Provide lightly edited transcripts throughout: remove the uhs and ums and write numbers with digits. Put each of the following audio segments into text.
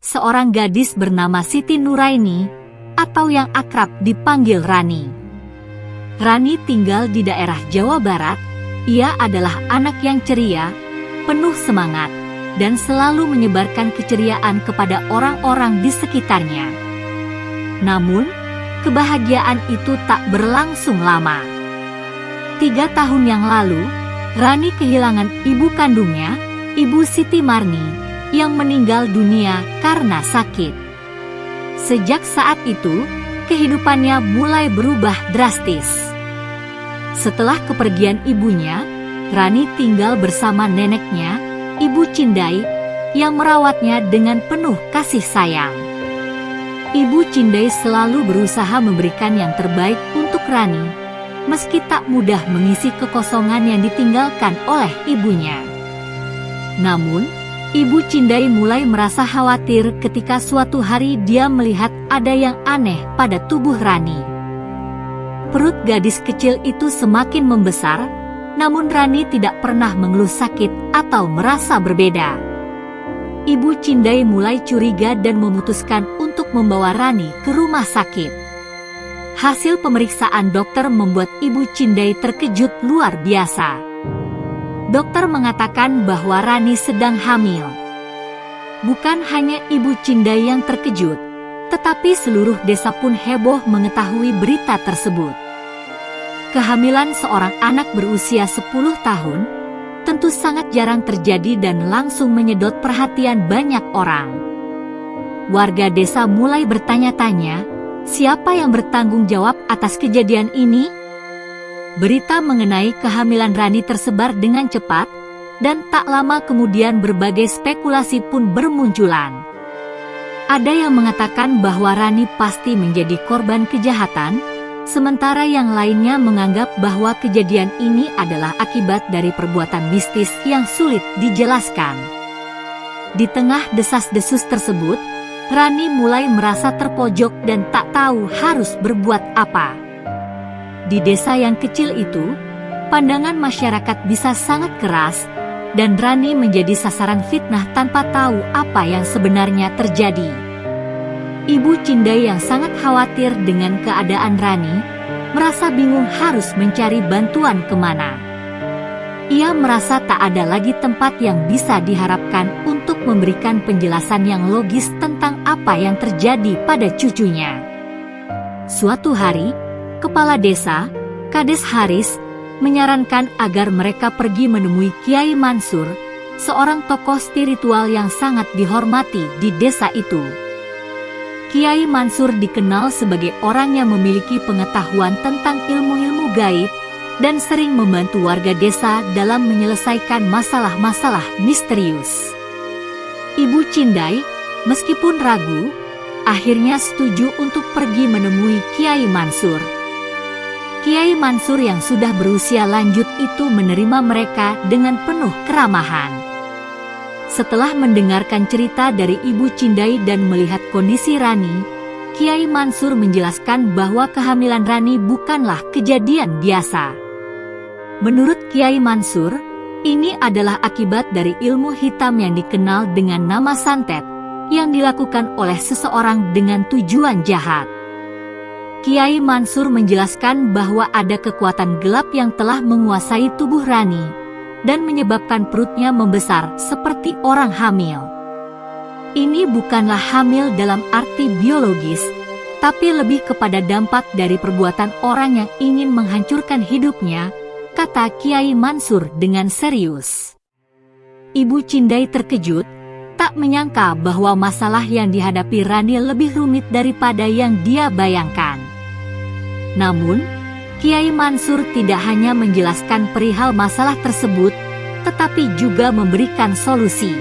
seorang gadis bernama Siti Nuraini, atau yang akrab dipanggil Rani. Rani tinggal di daerah Jawa Barat. Ia adalah anak yang ceria, penuh semangat, dan selalu menyebarkan keceriaan kepada orang-orang di sekitarnya. Namun, kebahagiaan itu tak berlangsung lama. 3 tahun yang lalu, Rani kehilangan ibu kandungnya, Ibu Siti Marni, yang meninggal dunia karena sakit. Sejak saat itu, kehidupannya mulai berubah drastis. Setelah kepergian ibunya, Rani tinggal bersama neneknya, Ibu Cindai, yang merawatnya dengan penuh kasih sayang. Ibu Cindai selalu berusaha memberikan yang terbaik untuk Rani, meski tak mudah mengisi kekosongan yang ditinggalkan oleh ibunya. Namun, Ibu Cindai mulai merasa khawatir ketika suatu hari dia melihat ada yang aneh pada tubuh Rani. Perut gadis kecil itu semakin membesar, namun Rani tidak pernah mengeluh sakit atau merasa berbeda. Ibu Cindai mulai curiga dan memutuskan untuk membawa Rani ke rumah sakit. Hasil pemeriksaan dokter membuat Ibu Cindai terkejut luar biasa. Dokter mengatakan bahwa Rani sedang hamil. Bukan hanya Ibu Cindai yang terkejut, tetapi seluruh desa pun heboh mengetahui berita tersebut. Kehamilan seorang anak berusia 10 tahun tentu sangat jarang terjadi dan langsung menyedot perhatian banyak orang. Warga desa mulai bertanya-tanya, siapa yang bertanggung jawab atas kejadian ini? Berita mengenai kehamilan Rani tersebar dengan cepat, dan tak lama kemudian berbagai spekulasi pun bermunculan. Ada yang mengatakan bahwa Rani pasti menjadi korban kejahatan, sementara yang lainnya menganggap bahwa kejadian ini adalah akibat dari perbuatan mistis yang sulit dijelaskan. Di tengah desas-desus tersebut, Rani mulai merasa terpojok dan tak tahu harus berbuat apa. Di desa yang kecil itu, pandangan masyarakat bisa sangat keras, dan Rani menjadi sasaran fitnah tanpa tahu apa yang sebenarnya terjadi. Ibu Cindai yang sangat khawatir dengan keadaan Rani, merasa bingung harus mencari bantuan kemana. Ia merasa tak ada lagi tempat yang bisa diharapkan untuk memberikan penjelasan yang logis tentang apa yang terjadi pada cucunya. Suatu hari, Kepala Desa, Kades Haris, menyarankan agar mereka pergi menemui Kiai Mansur, seorang tokoh spiritual yang sangat dihormati di desa itu. Kiai Mansur dikenal sebagai orang yang memiliki pengetahuan tentang ilmu-ilmu gaib dan sering membantu warga desa dalam menyelesaikan masalah-masalah misterius. Ibu Cindai, meskipun ragu, akhirnya setuju untuk pergi menemui Kiai Mansur. Kiai Mansur yang sudah berusia lanjut itu menerima mereka dengan penuh keramahan. Setelah mendengarkan cerita dari Ibu Cindai dan melihat kondisi Rani, Kiai Mansur menjelaskan bahwa kehamilan Rani bukanlah kejadian biasa. Menurut Kiai Mansur, ini adalah akibat dari ilmu hitam yang dikenal dengan nama santet, yang dilakukan oleh seseorang dengan tujuan jahat. Kiai Mansur menjelaskan bahwa ada kekuatan gelap yang telah menguasai tubuh Rani dan menyebabkan perutnya membesar seperti orang hamil. Ini bukanlah hamil dalam arti biologis, tapi lebih kepada dampak dari perbuatan orang yang ingin menghancurkan hidupnya, kata Kiai Mansur dengan serius. Ibu Cindai terkejut, tak menyangka bahwa masalah yang dihadapi Rani lebih rumit daripada yang dia bayangkan. Namun, Kiai Mansur tidak hanya menjelaskan perihal masalah tersebut, tetapi juga memberikan solusi.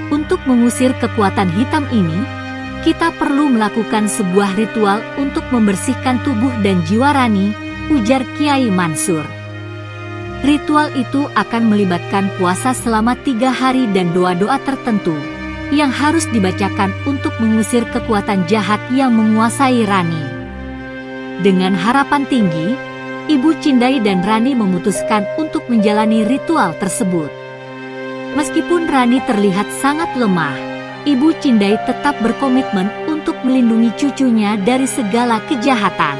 Untuk mengusir kekuatan hitam ini, kita perlu melakukan sebuah ritual untuk membersihkan tubuh dan jiwa Rani, ujar Kiai Mansur. Ritual itu akan melibatkan puasa selama 3 hari dan doa-doa tertentu, yang harus dibacakan untuk mengusir kekuatan jahat yang menguasai Rani. Dengan harapan tinggi, Ibu Cindai dan Rani memutuskan untuk menjalani ritual tersebut. Meskipun Rani terlihat sangat lemah, Ibu Cindai tetap berkomitmen untuk melindungi cucunya dari segala kejahatan.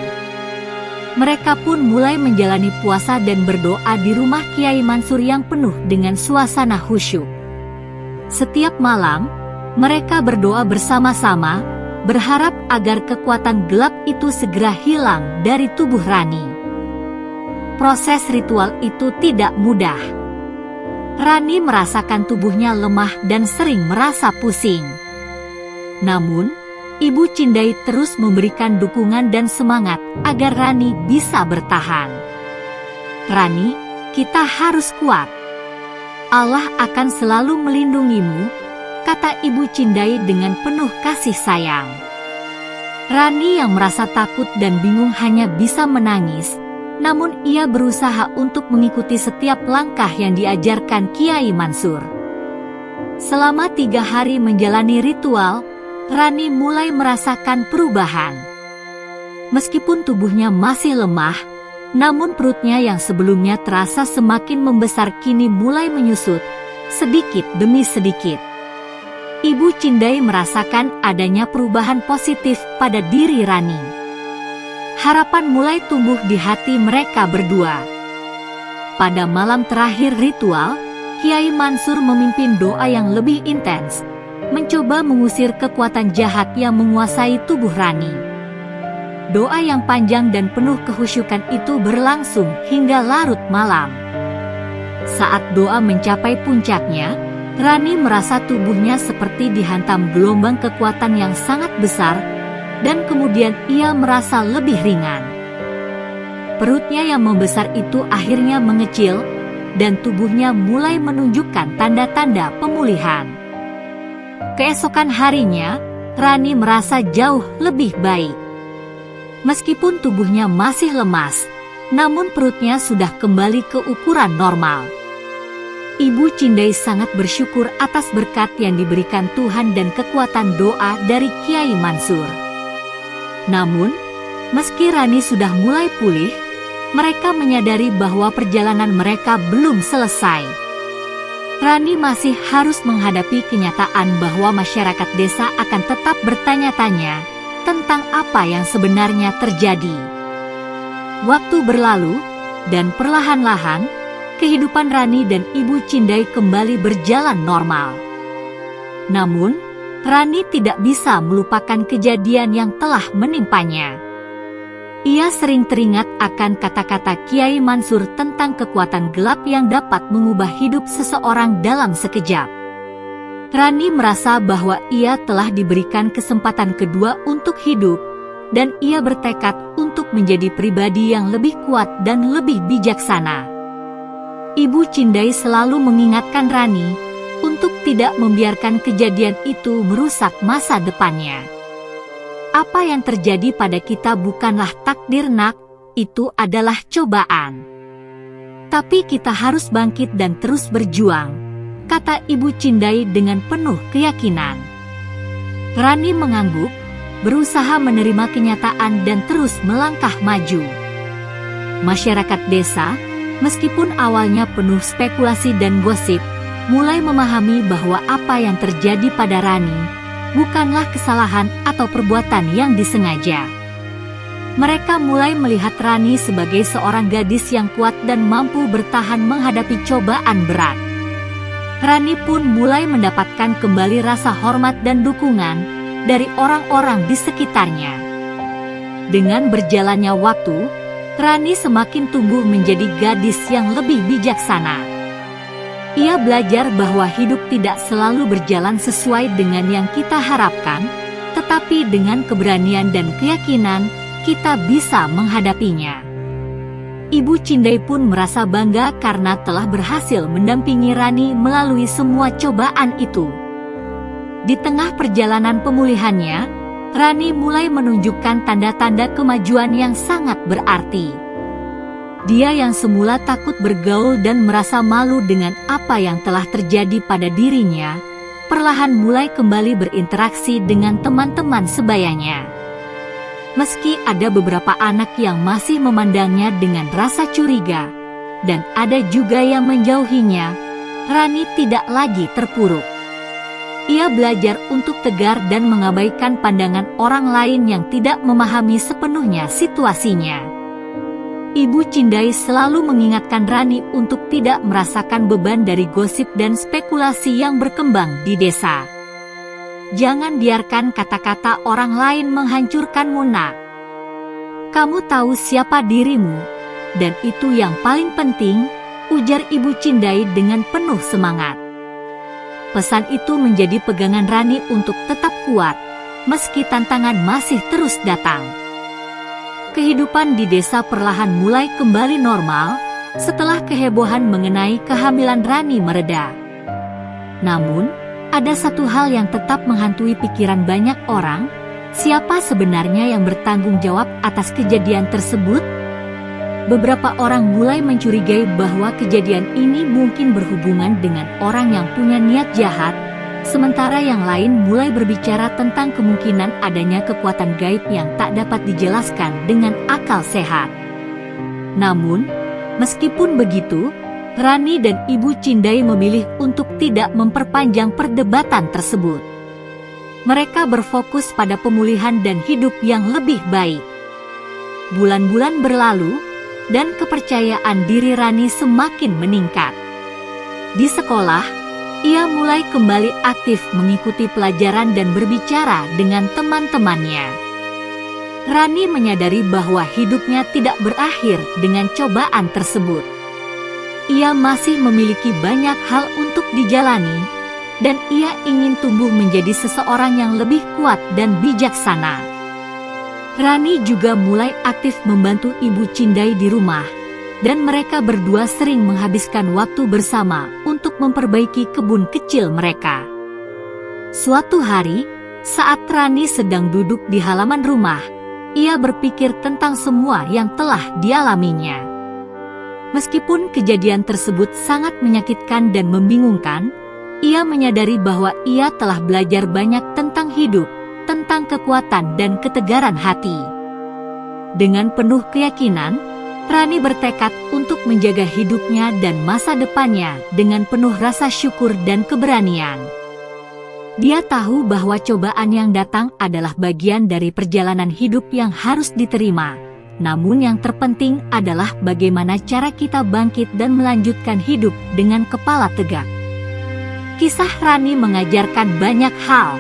Mereka pun mulai menjalani puasa dan berdoa di rumah Kiai Mansur yang penuh dengan suasana khusyuk. Setiap malam, mereka berdoa bersama-sama, berharap agar kekuatan gelap itu segera hilang dari tubuh Rani. Proses ritual itu tidak mudah. Rani merasakan tubuhnya lemah dan sering merasa pusing. Namun, Ibu Cindai terus memberikan dukungan dan semangat agar Rani bisa bertahan. "Rani, kita harus kuat. Allah akan selalu melindungimu," kata Ibu Cindai dengan penuh kasih sayang. Rani yang merasa takut dan bingung hanya bisa menangis. Namun ia berusaha untuk mengikuti setiap langkah yang diajarkan Kiai Mansur. Selama 3 hari menjalani ritual, Rani mulai merasakan perubahan. Meskipun tubuhnya masih lemah, namun perutnya yang sebelumnya terasa semakin membesar kini mulai menyusut, sedikit demi sedikit. Ibu Cindai merasakan adanya perubahan positif pada diri Rani. Harapan mulai tumbuh di hati mereka berdua. Pada malam terakhir ritual, Kiai Mansur memimpin doa yang lebih intens, mencoba mengusir kekuatan jahat yang menguasai tubuh Rani. Doa yang panjang dan penuh kehusyukan itu berlangsung hingga larut malam. Saat doa mencapai puncaknya, Rani merasa tubuhnya seperti dihantam gelombang kekuatan yang sangat besar, dan kemudian ia merasa lebih ringan. Perutnya yang membesar itu akhirnya mengecil, dan tubuhnya mulai menunjukkan tanda-tanda pemulihan. Keesokan harinya, Rani merasa jauh lebih baik. Meskipun tubuhnya masih lemas, namun perutnya sudah kembali ke ukuran normal. Ibu Cindai sangat bersyukur atas berkat yang diberikan Tuhan dan kekuatan doa dari Kiai Mansur. Namun, meski Rani sudah mulai pulih, mereka menyadari bahwa perjalanan mereka belum selesai. Rani masih harus menghadapi kenyataan bahwa masyarakat desa akan tetap bertanya-tanya tentang apa yang sebenarnya terjadi. Waktu berlalu, dan perlahan-lahan, kehidupan Rani dan Ibu Cindai kembali berjalan normal. Namun, Rani tidak bisa melupakan kejadian yang telah menimpanya. Ia sering teringat akan kata-kata Kiai Mansur tentang kekuatan gelap yang dapat mengubah hidup seseorang dalam sekejap. Rani merasa bahwa ia telah diberikan kesempatan kedua untuk hidup, dan ia bertekad untuk menjadi pribadi yang lebih kuat dan lebih bijaksana. Ibu Cindai selalu mengingatkan Rani untuk tidak membiarkan kejadian itu merusak masa depannya. Apa yang terjadi pada kita bukanlah takdir, nak, itu adalah cobaan. Tapi kita harus bangkit dan terus berjuang, kata Ibu Cindai dengan penuh keyakinan. Rani mengangguk, berusaha menerima kenyataan dan terus melangkah maju. Masyarakat desa, meskipun awalnya penuh spekulasi dan gosip, mulai memahami bahwa apa yang terjadi pada Rani bukanlah kesalahan atau perbuatan yang disengaja. Mereka mulai melihat Rani sebagai seorang gadis yang kuat dan mampu bertahan menghadapi cobaan berat. Rani pun mulai mendapatkan kembali rasa hormat dan dukungan dari orang-orang di sekitarnya. Dengan berjalannya waktu, Rani semakin tumbuh menjadi gadis yang lebih bijaksana. Ia belajar bahwa hidup tidak selalu berjalan sesuai dengan yang kita harapkan, tetapi dengan keberanian dan keyakinan, kita bisa menghadapinya. Ibu Cindai pun merasa bangga karena telah berhasil mendampingi Rani melalui semua cobaan itu. Di tengah perjalanan pemulihannya, Rani mulai menunjukkan tanda-tanda kemajuan yang sangat berarti. Dia yang semula takut bergaul dan merasa malu dengan apa yang telah terjadi pada dirinya, perlahan mulai kembali berinteraksi dengan teman-teman sebayanya. Meski ada beberapa anak yang masih memandangnya dengan rasa curiga, dan ada juga yang menjauhinya, Rani tidak lagi terpuruk. Ia belajar untuk tegar dan mengabaikan pandangan orang lain yang tidak memahami sepenuhnya situasinya. Ibu Cindai selalu mengingatkan Rani untuk tidak merasakan beban dari gosip dan spekulasi yang berkembang di desa. Jangan biarkan kata-kata orang lain menghancurkanmu, nak. Kamu tahu siapa dirimu, dan itu yang paling penting, ujar Ibu Cindai dengan penuh semangat. Pesan itu menjadi pegangan Rani untuk tetap kuat, meski tantangan masih terus datang. Kehidupan di desa perlahan mulai kembali normal, setelah kehebohan mengenai kehamilan Rani mereda. Namun, ada satu hal yang tetap menghantui pikiran banyak orang, siapa sebenarnya yang bertanggung jawab atas kejadian tersebut? Beberapa orang mulai mencurigai bahwa kejadian ini mungkin berhubungan dengan orang yang punya niat jahat, sementara yang lain mulai berbicara tentang kemungkinan adanya kekuatan gaib yang tak dapat dijelaskan dengan akal sehat. Namun, meskipun begitu, Rani dan Ibu Cindai memilih untuk tidak memperpanjang perdebatan tersebut. Mereka berfokus pada pemulihan dan hidup yang lebih baik. Bulan-bulan berlalu, dan kepercayaan diri Rani semakin meningkat. Di sekolah, ia mulai kembali aktif mengikuti pelajaran dan berbicara dengan teman-temannya. Rani menyadari bahwa hidupnya tidak berakhir dengan cobaan tersebut. Ia masih memiliki banyak hal untuk dijalani, dan ia ingin tumbuh menjadi seseorang yang lebih kuat dan bijaksana. Rani juga mulai aktif membantu Ibu Cindai di rumah, dan mereka berdua sering menghabiskan waktu bersama untuk memperbaiki kebun kecil mereka. Suatu hari, saat Rani sedang duduk di halaman rumah, ia berpikir tentang semua yang telah dialaminya. Meskipun kejadian tersebut sangat menyakitkan dan membingungkan, ia menyadari bahwa ia telah belajar banyak tentang hidup, tentang kekuatan dan ketegaran hati. Dengan penuh keyakinan, Rani bertekad untuk menjaga hidupnya dan masa depannya dengan penuh rasa syukur dan keberanian. Dia tahu bahwa cobaan yang datang adalah bagian dari perjalanan hidup yang harus diterima. Namun yang terpenting adalah bagaimana cara kita bangkit dan melanjutkan hidup dengan kepala tegak. Kisah Rani mengajarkan banyak hal.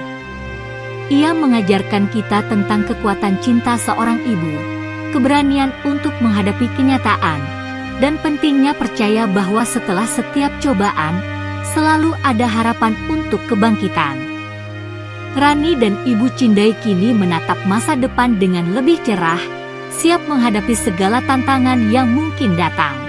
Ia mengajarkan kita tentang kekuatan cinta seorang ibu, keberanian untuk menghadapi kenyataan, dan pentingnya percaya bahwa setelah setiap cobaan, selalu ada harapan untuk kebangkitan. Rani dan Ibu Cindai kini menatap masa depan dengan lebih cerah, siap menghadapi segala tantangan yang mungkin datang.